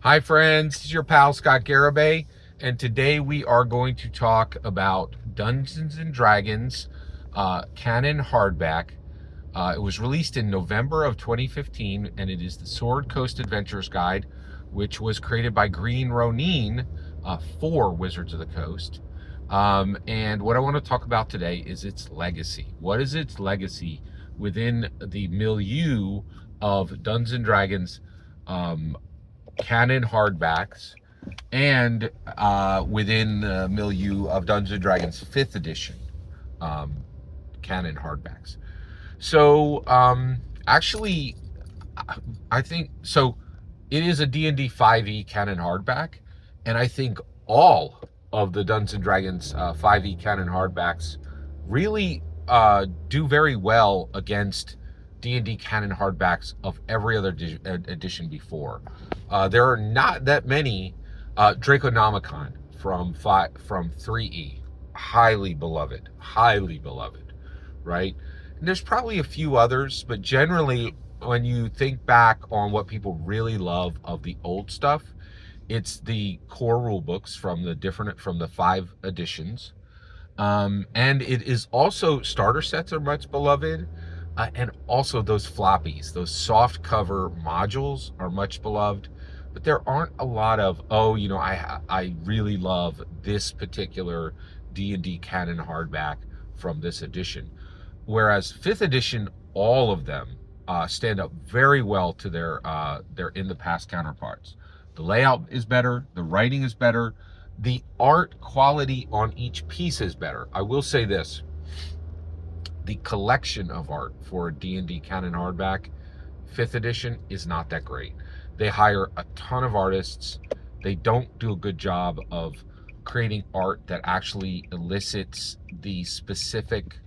Hi friends, this is your pal Scott Garibay, and today we are going to talk about Dungeons and Dragons Canon hardback. It was released in November of 2015, and it is the Sword Coast Adventures Guide, which was created by Green Ronin for Wizards of the Coast. And what I want to talk about today is its legacy. What is its legacy within the milieu of Dungeons and Dragons Canon hardbacks and within the milieu of Dungeons and Dragons 5th edition um, Canon hardbacks? So, actually, I think so. It is a D&D 5e canon hardback, and I think all of the Dungeons and Dragons 5e canon hardbacks really do very well against D&D canon hardbacks of every other edition before. There are not that many. Draconomicon from 3e, highly beloved, right? And there's probably a few others, but generally, when you think back on what people really love of the old stuff, it's the core rule books from the 5 editions. And it is also starter sets are much beloved, and also those floppies, those soft cover modules are much beloved. But there aren't a lot of, I really love this particular D&D canon hardback from this edition. Whereas 5th edition, all of them stand up very well to their in the past counterparts. The layout is better, the writing is better, the art quality on each piece is better. I will say this: the collection of art for a D&D canon hardback 5th edition is not that great. They hire a ton of artists. They don't do a good job of creating art that actually elicits the specific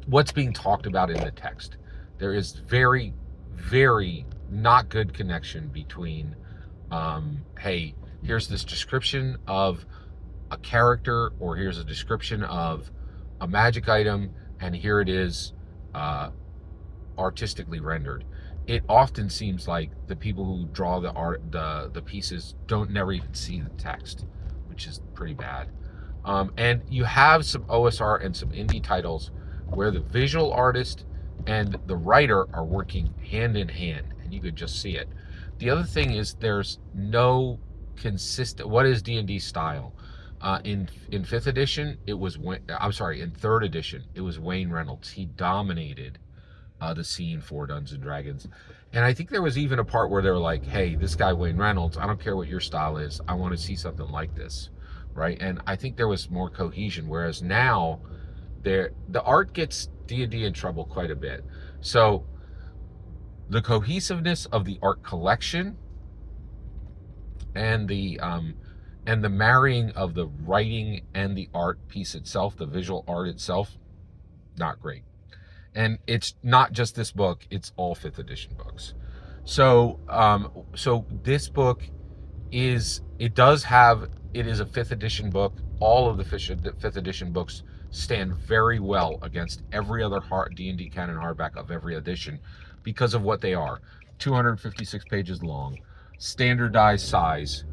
what's being talked about in the text. There is very not good connection between hey, here's this description of a character, or here's a description of a magic item, and here it is artistically rendered. It often seems like the people who draw the art, the pieces, don't never even see the text, which is pretty bad. And you have some OSR and some indie titles where the visual artist and the writer are working hand in hand, and you could just see it. The other thing is there's no consistent. What is D&D style? In 5th edition, it was in 3rd edition, it was Wayne Reynolds. He dominated the scene for Dungeons and Dragons, and I think there was even a part where they were like, "Hey, this guy Wayne Reynolds, I don't care what your style is, I want to see something like this," right? And I think there was more cohesion. Whereas now, the art gets D&D in trouble quite a bit. So the cohesiveness of the art collection and the marrying of the writing and the art piece itself, the visual art itself, not great. And it's not just this book; it's all 5th edition books. So, so this book is it is a 5th edition book. All of the 5th edition books stand very well against every other D&D canon hardback of every edition because of what they are: 256 pages long, standardized size,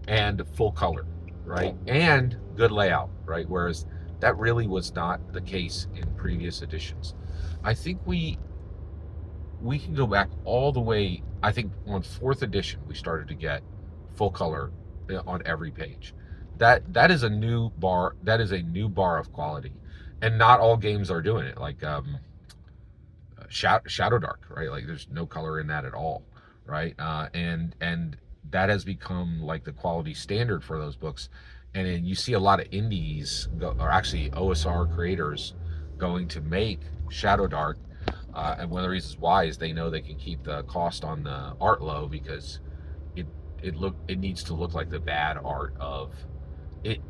and full color, right? And good layout, right? Whereas that really was not the case in previous editions. I think we can go back all the way. I think on 4th edition we started to get full color on every page. That is a new bar. That is a new bar of quality, and not all games are doing it. Like Shadow Dark, right? Like there's no color in that at all, right? And that has become like the quality standard for those books. And then you see a lot of indies, or actually OSR creators, going to make Shadow Dark. And one of the reasons why is they know they can keep the cost on the art low, because it needs to look like the bad art of it.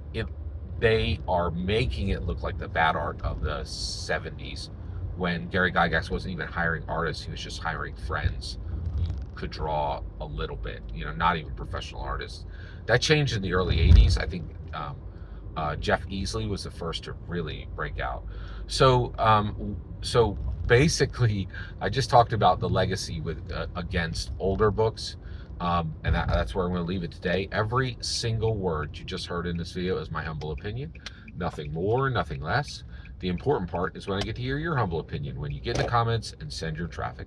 They are making it look like the bad art of the 70s, when Gary Gygax wasn't even hiring artists; he was just hiring friends who could draw a little bit. Not even professional artists. That changed in the early 80s. I think Jeff Easley was the first to really break out. So basically, I just talked about the legacy with against older books, and that's where I'm going to leave it today. Every single word you just heard in this video is my humble opinion, nothing more, nothing less. The important part is when I get to hear your humble opinion, when you get in the comments and send your traffic.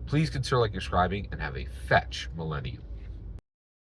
Please consider like subscribing and have a fetch millennium.